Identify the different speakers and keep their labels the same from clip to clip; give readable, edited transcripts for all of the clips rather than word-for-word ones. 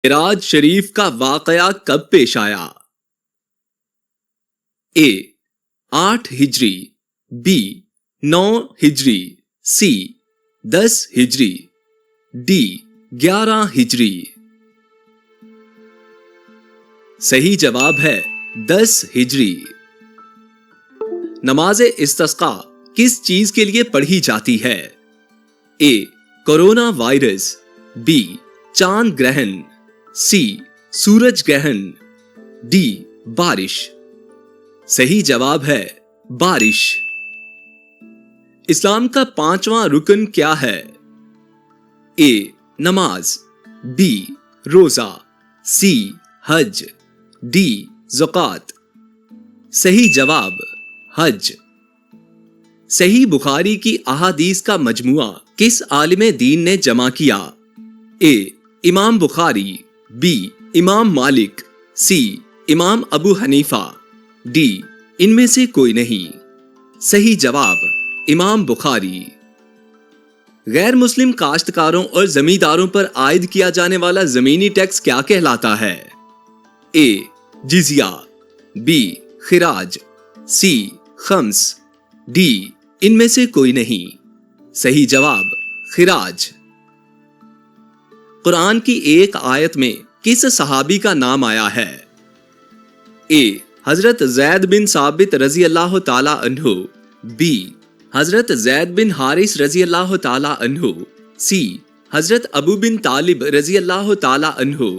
Speaker 1: معراج شریف کا واقعہ کب پیش آیا؟ اے 8 ہجری، بی 9 ہجری، سی 10 ہجری، ڈی 11 ہجری۔ صحیح جواب ہے 10 ہجری۔ نماز استسقاء کس چیز کے لیے پڑھی جاتی ہے؟ اے کورونا وائرس، بی چاند گرہن، سی سورج گرہن، ڈی بارش۔ صحیح جواب ہے بارش۔ اسلام کا 5واں رکن کیا ہے؟ اے نماز، بی روزہ، سی حج، ڈی زکوٰۃ۔ صحیح جواب حج۔ صحیح بخاری کی احادیث کا مجموعہ کس عالم دین نے جمع کیا؟ اے امام بخاری، بی امام مالک، سی امام ابو حنیفہ، ڈی ان میں سے کوئی نہیں۔ صحیح جواب امام بخاری۔ غیر مسلم کاشتکاروں اور زمینداروں پر عائد کیا جانے والا زمینی ٹیکس کیا کہلاتا ہے؟ اے جزیہ، بی خراج، سی خمس، ڈی ان میں سے کوئی نہیں۔ صحیح جواب خراج۔ قرآن کی ایک آیت میں کس صحابی کا نام آیا ہے؟ اے حضرت زید بن ثابت رضی اللہ تعالی عنہ، بی حضرت زید بن حارث رضی اللہ تعالی عنہ، سی حضرت ابو بن طالب رضی اللہ تعالی عنہ،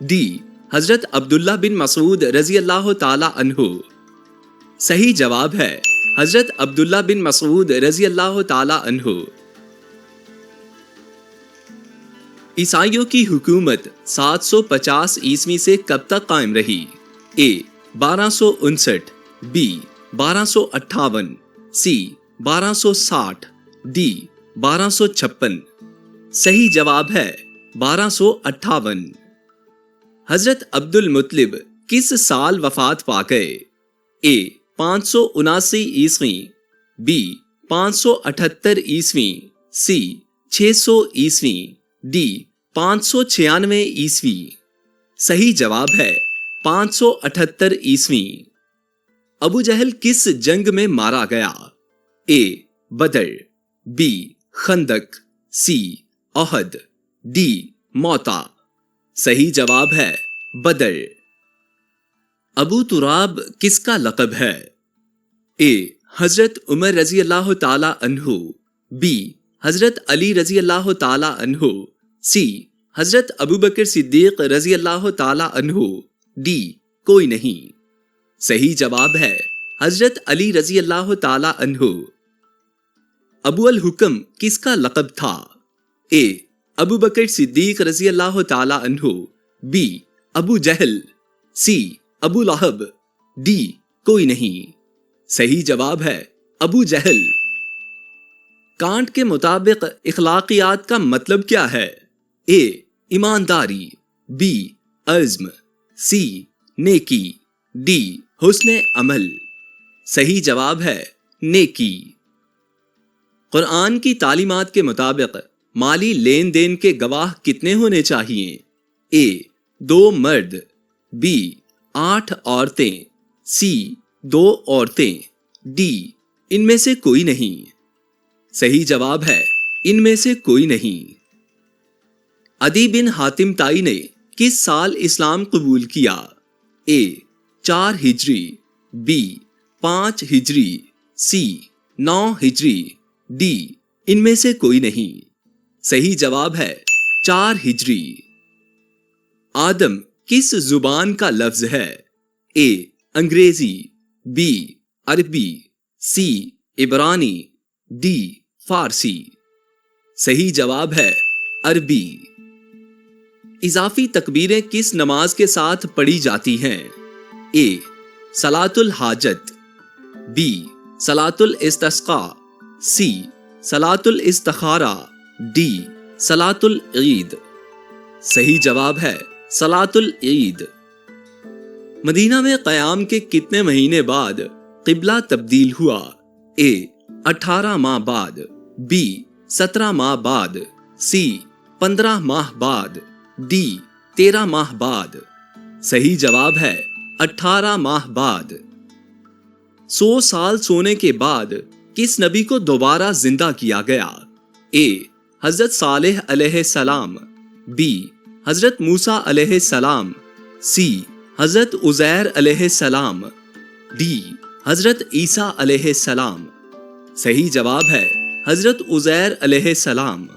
Speaker 1: ڈی حضرت عبداللہ بن مسعود رضی اللہ تعالی عنہ۔ صحیح جواب ہے حضرت عبداللہ بن مسعود رضی اللہ تعالی عنہ۔ عیسائیوں کی حکومت 750 عیسوی سے کب تک قائم رہی؟ اے 1259، بی 1258، سی 1260، ڈی 1256۔ صحیح جواب ہے 1258۔ حضرت عبد المطلب کس سال وفات پا گئے؟ اے 579 عیسوی، بی 578 عیسوی، سی 600 عیسوی، ڈی 596 عیسوی۔ صحیح جواب ہے 578 عیسوی۔ ابو جہل کس جنگ میں مارا گیا؟ اے بدر، بی خندق، سی احد، ڈی موتا۔ صحیح جواب ہے بدر۔ ابو تراب کس کا لقب ہے؟ اے حضرت عمر رضی اللہ تعالی عنہ، بی حضرت علی رضی اللہ تعالی عنہ، سی حضرت ابو بکر صدیق رضی اللہ تعالی عنہ، ڈی کوئی نہیں۔ صحیح جواب ہے حضرت علی رضی اللہ تعالی عنہ۔ ابو الحکم کس کا لقب تھا؟ اے ابو بکر صدیق رضی اللہ تعالی عنہ، بی ابو جہل، سی ابو لہب، ڈی کوئی نہیں۔ صحیح جواب ہے ابو جہل۔ کانٹ کے مطابق اخلاقیات کا مطلب کیا ہے؟ اے ایمانداری، بی عزم، سی نیکی، ڈی حسن عمل۔ صحیح جواب ہے نیکی۔ قرآن کی تعلیمات کے مطابق مالی لین دین کے گواہ کتنے ہونے چاہیے؟ اے 2 مرد، بی 8 عورتیں، سی 2 عورتیں، ڈی ان میں سے کوئی نہیں۔ صحیح جواب ہے ان میں سے کوئی نہیں۔ عدی بن حاتم طائی نے کس سال اسلام قبول کیا؟ اے 4 ہجری، بی 5 ہجری، سی 9 ہجری، ڈی ان میں سے کوئی نہیں۔ صحیح جواب ہے 4 ہجری۔ آدم کس زبان کا لفظ ہے؟ اے انگریزی، بی عربی، سی عبرانی، ڈی فارسی۔ صحیح جواب ہے عربی۔ اضافی تکبیریں کس نماز کے ساتھ پڑھی جاتی ہیں؟ اے صلاۃ الحاجت، بی صلاۃ الاستسقاء، سی صلاۃ الاستخارہ، ڈی صلاۃ العید۔ صحیح جواب ہے صلاۃ العید۔ مدینہ میں قیام کے کتنے مہینے بعد قبلہ تبدیل ہوا؟ اے 18 ماہ بعد، بی 17 ماہ بعد، سی 15 ماہ بعد، ڈی 13 माह बाद। सही जवाब है 18 माह बाद। 100 साल सोने के बाद किस नबी को दोबारा जिंदा किया गया? ए हजरत सालेह अलैहिस्सलाम, बी हजरत मूसा अलैहिस्सलाम, सी हजरत उजैर अलैहिस्सलाम, डी हजरत ईसा अलैहिस्सलाम। सही जवाब है हजरत उजैर अलैहिस्सलाम।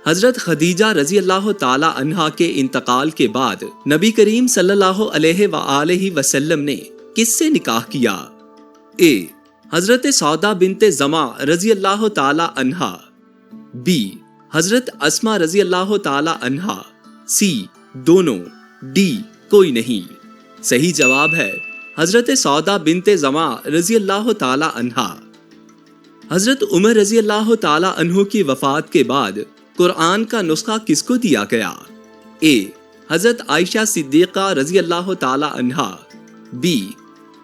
Speaker 1: हजरत खदीजा रजी अल्लाह ताला अन्हा के इंतकाल के बाद नबी करीम सल्लल्लाहु अलैहि वसल्लम ने किससे निकाह किया? ए हजरत सौदा बिनते जमा रजी अल्लाह ताला अन्हा, बी हजरत अस्मा रजी अल्लाह ताला अन्हा, सी दोनों, डी कोई नहीं। सही जवाब है हजरत सौदा बिनते जमा रजी अल्लाह ताला अन्हा। हजरत उमर रजी अल्लाह ताला अन्हु की वफात के बाद कुरान का नुस्खा किसको दिया गया? ए हजरत आयशा सिद्दीका रजी अल्लाह ताला अन्हा, बी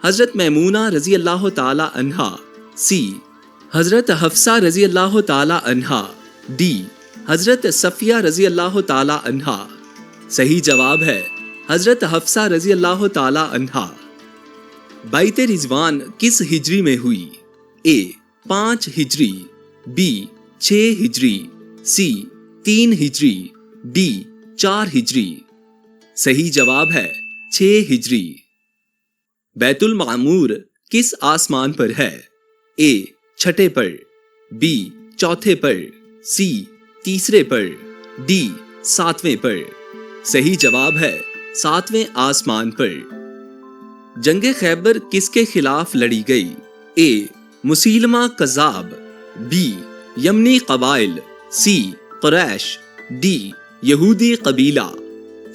Speaker 1: हजरत मैमूना रजी अल्लाह ताला अन्हा, सी हजरत हफ्सा रजी अल्लाह ताला अन्हा, डी हजरत सफिया रजी अल्लाह ताला अन्हा। सही जवाब है हजरत हफ्सा रजी अल्लाह ताला अन्हा। बैत रिजवान किस हिजरी में हुई? ए 5 हिजरी, बी 6 हिजरी, सी 3 हिजरी, डी 4 हिजरी। सही जवाब है 6 हिजरी। बैतुल मामूर किस आसमान पर है? ए 6ठे पर, बी 4थे पर, सी 3रे पर, डी 7वें पर। सही जवाब है 7वें आसमान पर। जंगे खैबर किसके खिलाफ लड़ी गई? ए मुसीलमा कज़ाब, बी यमनी कबाइल, सी कुरैश, डी यहूदी कबीला।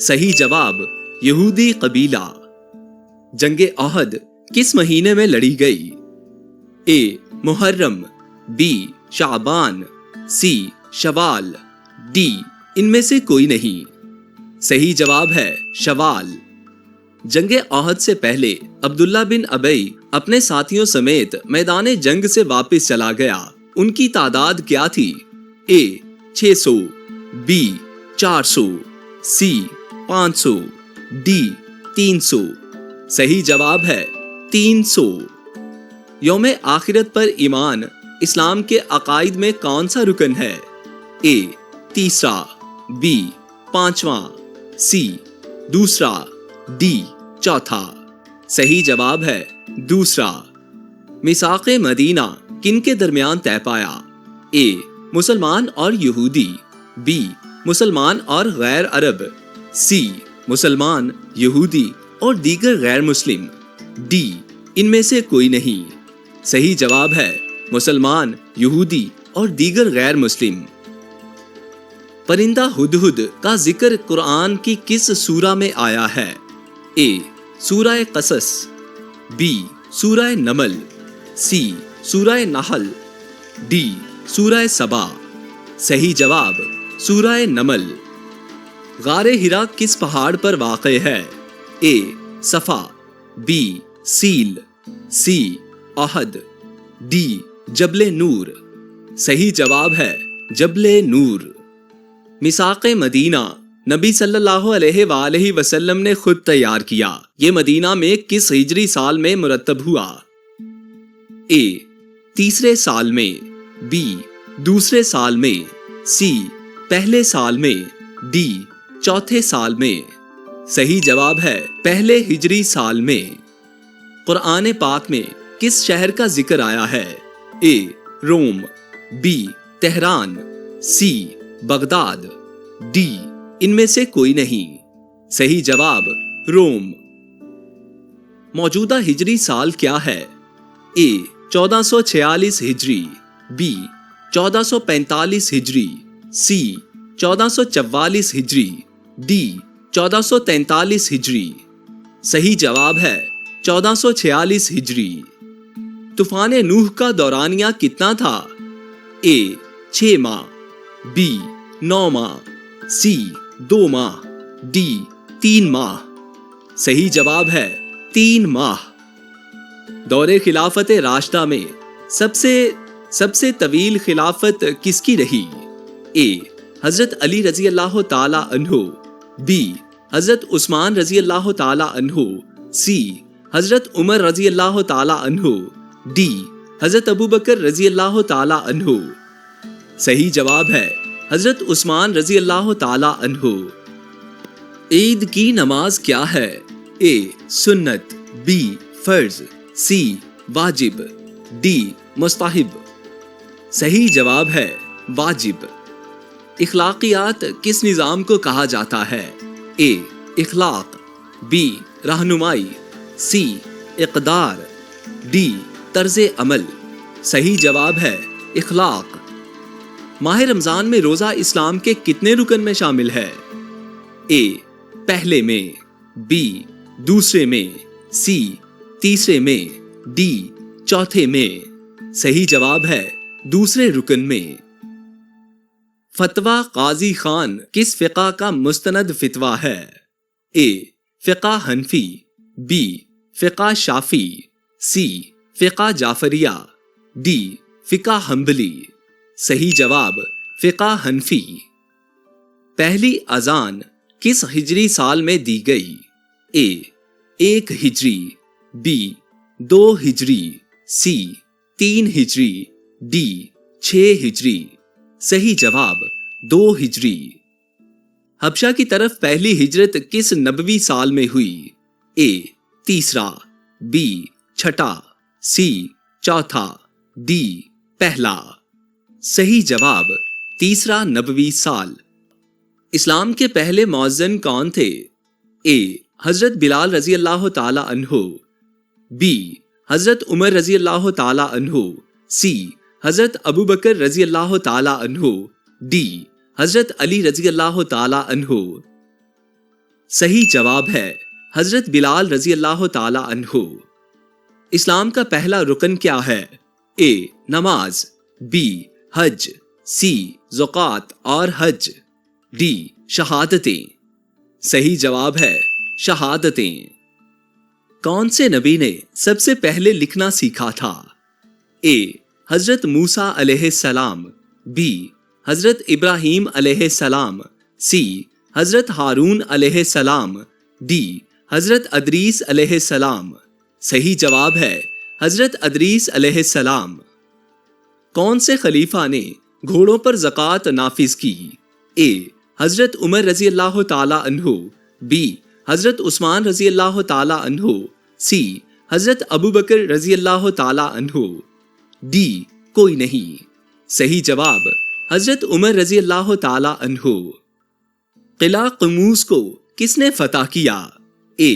Speaker 1: सही जवाब यहूदी कबीला। जंगे ओहद किस महीने में लड़ी गई? ए मुहर्रम, बी शाबान, सी शवाल, डी इनमें से कोई नहीं। सही जवाब है शवाल। जंगे ओहद से पहले अब्दुल्ला बिन अबई अपने साथियों समेत मैदान जंग से वापस चला गया। उनकी तादाद क्या थी? ए 600, बी 400, सी 500, डी 300। सही जवाब है 300। यौम आखिरत पर ईमान इस्लाम के अकाइद में कौन सा रुकन है? ए 3रा, बी 5वां, सी 2रा, डी 4था। सही जवाब है 2रा। मिसाक़े मदीना किन के दरमियान तय पाया? ए मुसलमान और यहूदी, बी मुसलमान और गैर अरब, सी मुसलमान, यहूदी और दीगर गैर मुस्लिम, डी इनमें से कोई नहीं। सही जवाब है मुसलमान, यहूदी और दीगर गैर मुस्लिम। परिंदा हुदहुद का जिक्र कुरान की किस सूरा में आया है? ए सूरह कसस, बी सूरह नमल, सी सूरह नहल, डी सूरह सबा। सही जवाब सूरह नमल। गारे हिरा किस पहाड़ पर वाक़े है? ए सफा, बी सील, सी अहद, डी जबले नूर। सही जवाब है जबले नूर। मिसाक़े मदीना नबी सल्लल्लाहु अलैहि वसल्लम ने खुद तैयार किया। ये मदीना में किस हिजरी साल में मुरतब हुआ? ए 3रे साल में, बी 2रे साल में, सी पहले साल में, डी 4थे साल में। सही जवाब है पहले हिजरी साल में। कुरान पाक में किस शहर का जिक्र आया है? ए रोम, बी तेहरान, सी बगदाद, डी इनमें से कोई नहीं। सही जवाब रोम। मौजूदा हिजरी साल क्या है? ए 1446 हिजरी, बी 1445 हिजरी, सी 1444 हिजरी, डी 1443 हिजरी। सही जवाब है 1446 हिजरी। तूफान नूह का दौरानिया कितना था? ए 6 माह, बी 9 माह, सी 2 माह, डी 3 माह। सही जवाब है 3 माह। दौरे खिलाफत राशिदा में सबसे तवील खिलाफत किसकी रही? ए हजरत अली रजी अल्लाह ताला अन्हु, बी हजरत उस्मान रजी अल्लाह ताला अन्हु, सी हजरत उमर रजी अल्लाह ताला अन्हु, डी हजरत अबू बकर रजी अल्लाह ताला अन्हु। सही जवाब है हजरत उस्मान रजी अल्लाह ताला अन्हु। ईद की नमाज क्या है? ए सुन्नत, बी फर्ज, सी वाजिब, डी मुस्ताहिब। सही जवाब है वाजिब। इखलाकियात किस निज़ाम को कहा जाता है? ए इखलाक, बी रहनुमाई, सी इक़दार, डी तर्ज़े अमल। सही जवाब है इखलाक। माह रमज़ान में रोज़ा इस्लाम के कितने रुकन में शामिल है? ए पहले में, बी दूसरे में, सी तीसरे में, डी चौथे में। सही जवाब है दूसरे रुकन में। फतवा काजी खान किस फ़िक़ा का मुस्तनद फ़ितवा है? ए फ़िक़ा हनफी, बी फ़िक़ा शाफ़ी, सी फ़िक़ा जाफरिया, डी फ़िक़ा हम्बली। सही जवाब फ़िक़ा हनफी। पहली अज़ान किस हिजरी साल में दी गई? ए 1 हिजरी, बी 2 हिजरी, सी 3 हिजरी, डी 6 हिजरी। सही जवाब 2 हिजरी। हबशा की तरफ पहली हिजरत किस नबवी साल में हुई? ए तीसरा, बी छठा, सी चौथा, डी पहला। सही जवाब तीसरा नबवी साल। इस्लाम के पहले मुअज्जिन कौन थे? ए हजरत बिलाल रजी अल्लाह ताला अन्हु, बी हजरत उमर रजी अल्लाह ताला अन्हु, सी हजरत अबू बकर रजी अल्लाह ताला अन्हु, डी हजरत अली रजी अल्लाह ताला अन्हु। सही जवाब है हजरत बिलाल रजी अल्लाह ताला अन्हु। इस्लाम का पहला रुकन क्या है? ए नमाज, बी हज, सी ज़कात और हज, डी शहादतें। सही जवाब है शहादतें। कौन से नबी ने सबसे पहले लिखना सीखा था? ए हजरत मूसा अलैहिस्सलाम, बी हजरत इब्राहीम अलैहिस्सलाम, सी हजरत हारून अलैहिस्सलाम, डी हजरत अदरीस अलैहिस्सलाम। सही जवाब है हजरत अदरीस अलैहिस्सलाम। कौन से खलीफा ने घोड़ों पर ज़कात नाफिज की? ए हजरत उमर रजी अल्लाह ताला अन्हु, बी हजरत उस्मान रजी अल्लाह ताला अन्हु, सी हजरत अबू बकर रजी अल्लाह ताला अन्हु, डी कोई नहीं। सही जवाब हजरत उमर रजी अल्लाह ताला अन्हु। किला क़ुमूस को किसने फतह किया? ए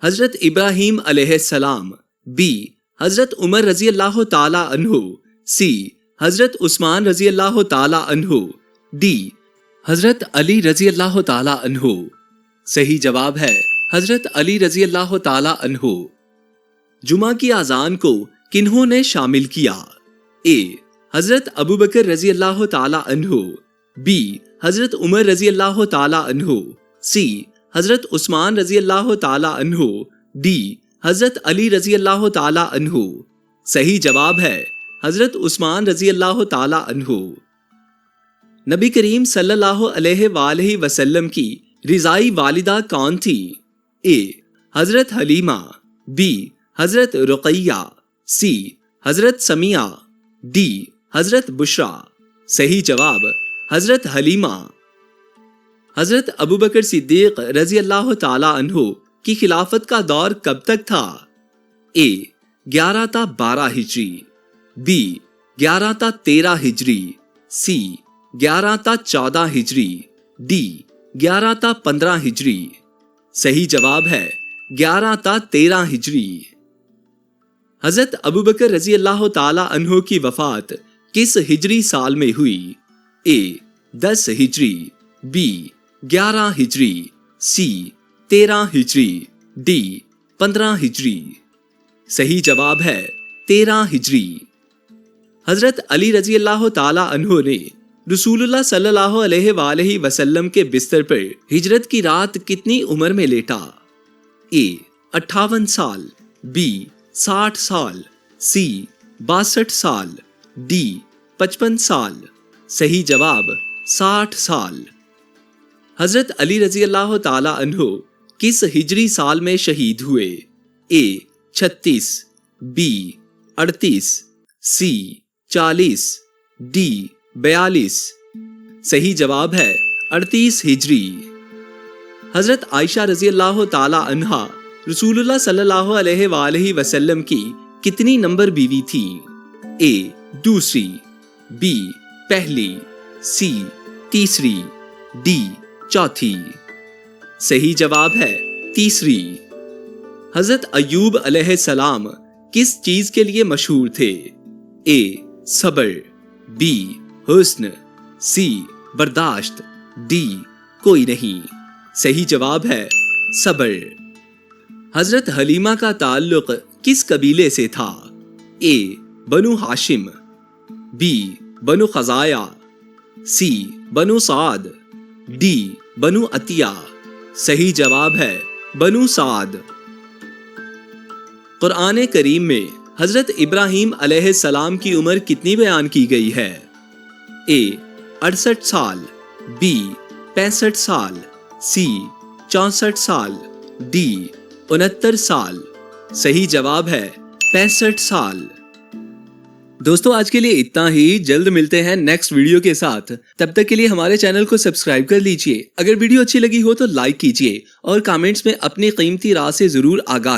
Speaker 1: हजरत इब्राहीम अलैहिस्सलाम, बी हजरत उमर रजी अल्लाह ताला अन्हु, सी हजरत उस्मान रजी अल्लाह ताला अन्हु, डी हजरत अली रजी अल्लाह ताला अन्हु। सही जवाब है हजरत अली रजी अल्लाह ताला अन्हु। जुमा की आज़ान को किन्होंने शामिल किया? ए हजरत अबू बकर रजी अल्लाह ताला अन्हु, बी हजरत उमर रजी अल्लाह ताला अन्हु, सी हजरत उस्मान रजी अल्लाह ताला अन्हु, डी हजरत अली रजी अल्लाह ताला अन्हु। सही जवाब है हजरत उस्मान रजी अल्लाह ताला अन्हु। नबी करीम सल्लल्लाहु अलैहि वसल्लम की रिज़ाई वालिदा कौन थी? ए हजरत हलीमा, बी हजरत रुक़ैया, सी हजरत समिया, डी हजरत बुशरा। सही जवाब हजरत हलीमा। हजरत अबू बकर सिद्दीक रजी अल्लाह ताला अन्हु की खिलाफत का दौर कब तक था? ए 11 ता 12 हिजरी, बी 11 ता 13 हिजरी, सी 11 ता 14 हिजरी, डी 11 ता 15 हिजरी। सही जवाब है 11 ता 13 हिजरी। हजरत अबू बकर रजी अल्लाह ताला अन्हु की वफात किस हिजरी साल में हुई? ए 10 हिजरी, बी 11 हिजरी, सी 13 हिजरी, डी 15 हिजरी। सही जवाब है 13 हिजरी। हजरत अली रजी अल्लाह ताला अन्हु ने रसूलुल्लाह सल्लल्लाहु अलैहि वसल्लम के बिस्तर पर हिजरत की रात कितनी उम्र में लेटा? ए 58 साल, बी 60 साल, सी 62 साल, डी 55 साल। सही जवाब 60 साल। حضرت علی رضی اللہ تعالی عنہ کس ہجری سال میں شہید ہوئے؟ اے 36، بی 38، سی 40، ڈی 42۔ صحیح جواب ہے 38 ہجری۔ حضرت عائشہ رضی اللہ تعالی عنہا رسول اللہ صلی اللہ علیہ وآلہ وسلم کی کتنی نمبر بیوی تھی؟ اے دوسری، بی پہلی، سی تیسری، ڈی چوتھی۔ صحیح جواب ہے تیسری۔ حضرت ایوب علیہ السلام کس چیز کے لیے مشہور تھے؟ اے صبر، بی حسن، سی برداشت، ڈی کوئی نہیں۔ صحیح جواب ہے صبر۔ حضرت حلیمہ کا تعلق کس قبیلے سے تھا؟ اے بنو ہاشم، بی بنو خزاعہ، سی بنو سعد، ڈی بنو عطیہ۔ صحیح جواب ہے بنو سعد۔ قرآن کریم میں حضرت ابراہیم علیہ السلام کی عمر کتنی بیان کی گئی ہے؟ اے 68 سال، بی 65 سال، سی 64 سال، ڈی 69 سال۔ صحیح جواب ہے 65 سال۔ دوستو آج کے لیے اتنا ہی، جلد ملتے ہیں نیکسٹ ویڈیو کے ساتھ۔ تب تک کے لیے ہمارے چینل کو سبسکرائب کر لیجئے، اگر ویڈیو اچھی لگی ہو تو لائک کیجئے اور کامنٹس میں اپنی قیمتی رائے سے ضرور آگاہ